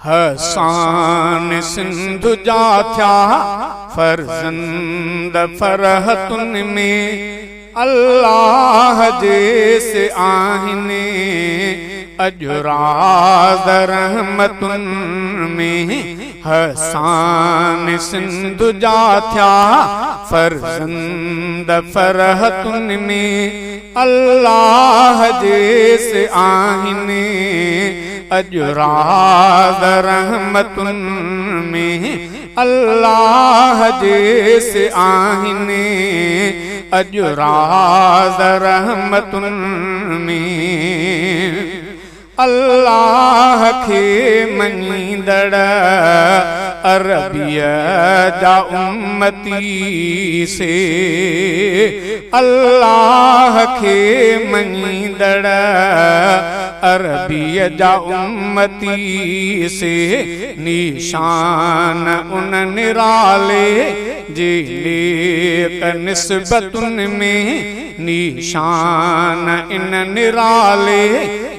हसान सिंधु जा थिया फर्जंद फरहतुन में अल्लाह जैसे आहिने अजराज रहमतुन में। हसान सिंधु जा थिया फर्जंद फरहतुन में अल्लाह जैसे आहिने अजराज रहमतुन में। अल्लाह जैसे आहिने अजराज रहमतुन में। अल्लाह के मनींदड़ अरबिया जा उम्मती से अल्लाह के मनींदड़ अरबिया जा उम्मती से निशान उन निराले जिले क निस्बतुन में। निशान इन निराले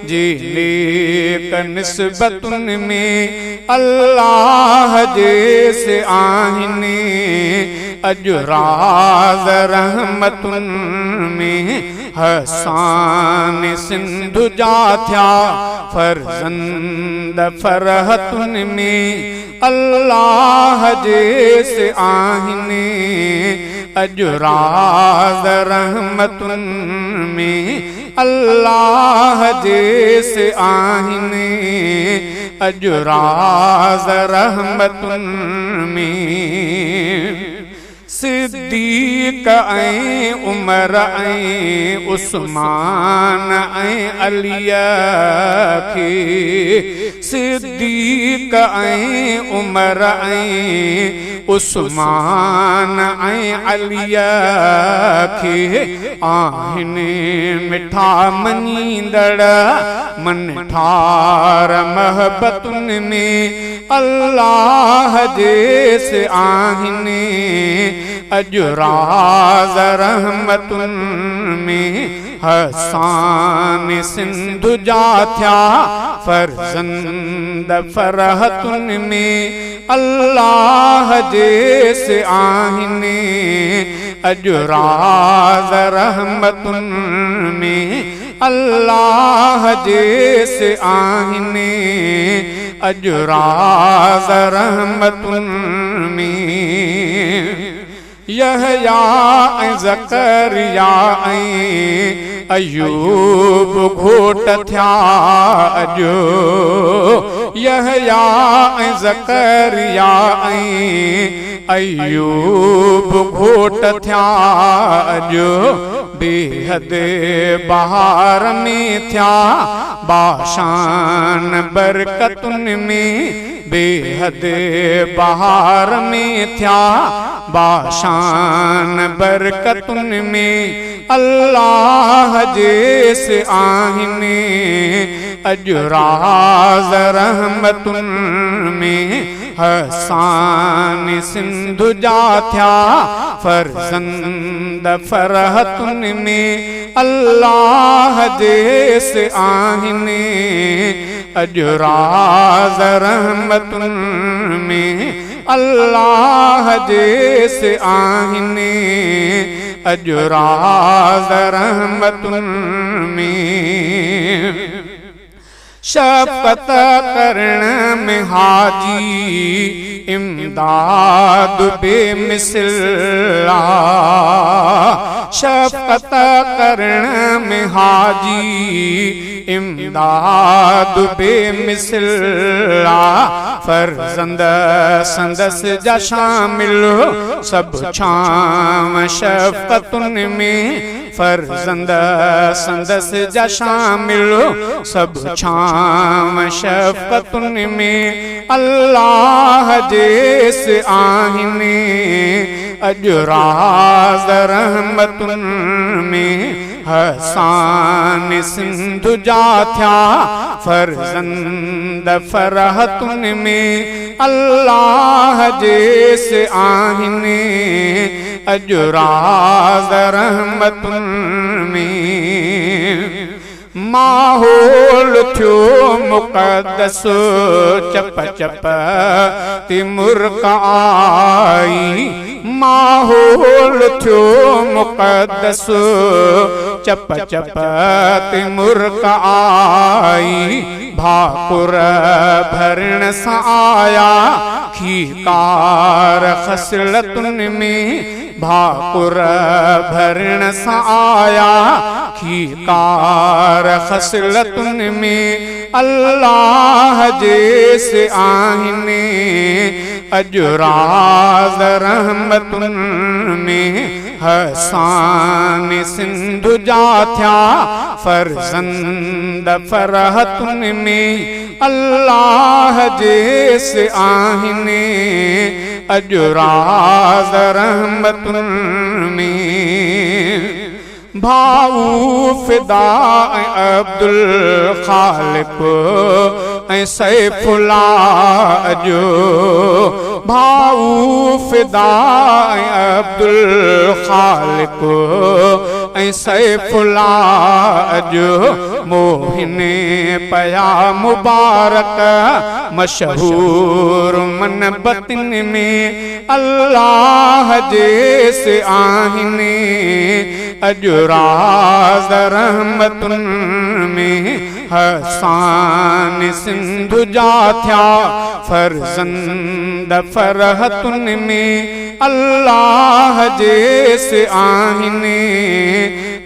जिले क निस्बतुन में अल्लाह जैसे आहिने अजराज रहमतुन में। हसान सिंधु जा थिया फर्जंद फरहतुन में अल्लाह जैसे आहिने अजराज रहमतुन में। अल्लाह जैसे आहिने अजराज रहमतुन में। सिद्दीक ऐं उमर ऐं उस्मान ऐं अलिया खे सिद्दीक ऐं उमर ऐं उस्मान ऐं अलिया खे आहिनि मिठा मञींदड़ मन ठार महबतुन में। अल्लाह जैसे आहिने अजराज रहमतुन में। हसान सिंधु जा थिया फर्जंद फरहतुन में अल्लाह जैसे आहिने अजराज रहमतुन में। अल्लाह जैसे आहिने अजराज रहमतुन में। यहया ज़करिया अयूब घोट थिया अजो। यहया ज़करिया अयूब घोट थिया अजो। बेहद बहार में थिया बाशान बरकतुन में। बेहद बहार में थिया बाशान बरकतुन में अल्लाह जैसे आहिने अजराज रहमतुन में। हसान सिंधु जा थिया फर्जंद फरहतुन में अल्लाह जैसे आहिने अजराज रहमतुन में। अल्लाह जैसे आहिने अजराज रहमतुन में। शफ़क़त करण में हाजी इमदाद बेमिसला। शफ़क़त करण में हाजी इमदाद बेमिसला। फर्जंद संदस जा शामिल सब छाम शफ़क़तुन में। फर्जंद संदस जा शामिल सब छाम शफ़क़तुन में अल्लाह जैसे आहिने अजराज रहमतुन में। हसान सिंधु जा थिया फर्जंद फरहतुन में अल्लाह जैसे आहिने अजराज रहमतुन में। माहौल थियो मुक़द्दस चप चप तिमुर का आई माहौल थियो मुक़द्दस चप चप तिमुर का आई भाकुर भरण सा आया खीकार खसलतुन में भाकुर भरण सा आया खीकार खसलतुन में अल्लाह जैसे आहिने अजराज रहमतुन में हसान सिंधु जा थया फरजंद फरहतुन में अल्लाह जैसे आहिने अजराज रहमतुन में भाऊ फिदा अब्दुल खालिक सैफुल्ला जो भाऊ फिदा अब्दुल खालिक सैफुल्ला जो मोहिने पया मुबारक मशहूर मनबतिन में अल्लाह जैसे आहिने अजराज रहमतुन में हसान सिंधु जा थया फरजंद फरहतुन में अल्लाह जैसे आहिने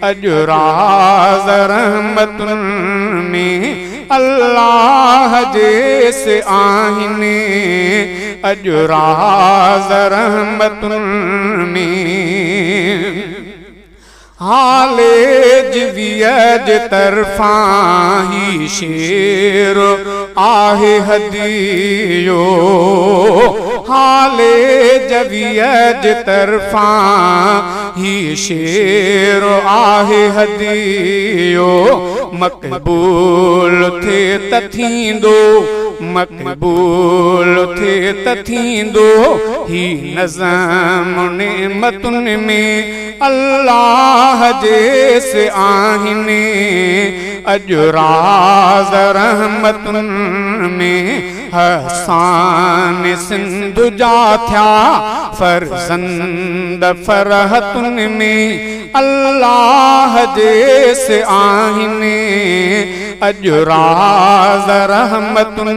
अजराज रहमतुन में अल्लाह जैसे आहिने अजराज रहमतुन में हाले जिवियज तरफा ही शेर आहे हदियो हाले जवियज तरफा ही शेर आहे हदियो मकबूल थे तथींदो मकबूल थे तथींदो ही नज़म नेमतुन में अल्लाह जैसे आहिने अजराज रहमतुन में हसान सिंधु जा थया फरजंद फरहतुन में अल्लाह जैसे आहिने अजराज रहमतुन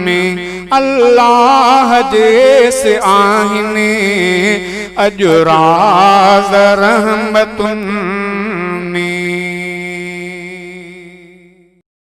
में अल्लाह जैसे आहिने अजराज रहमतुन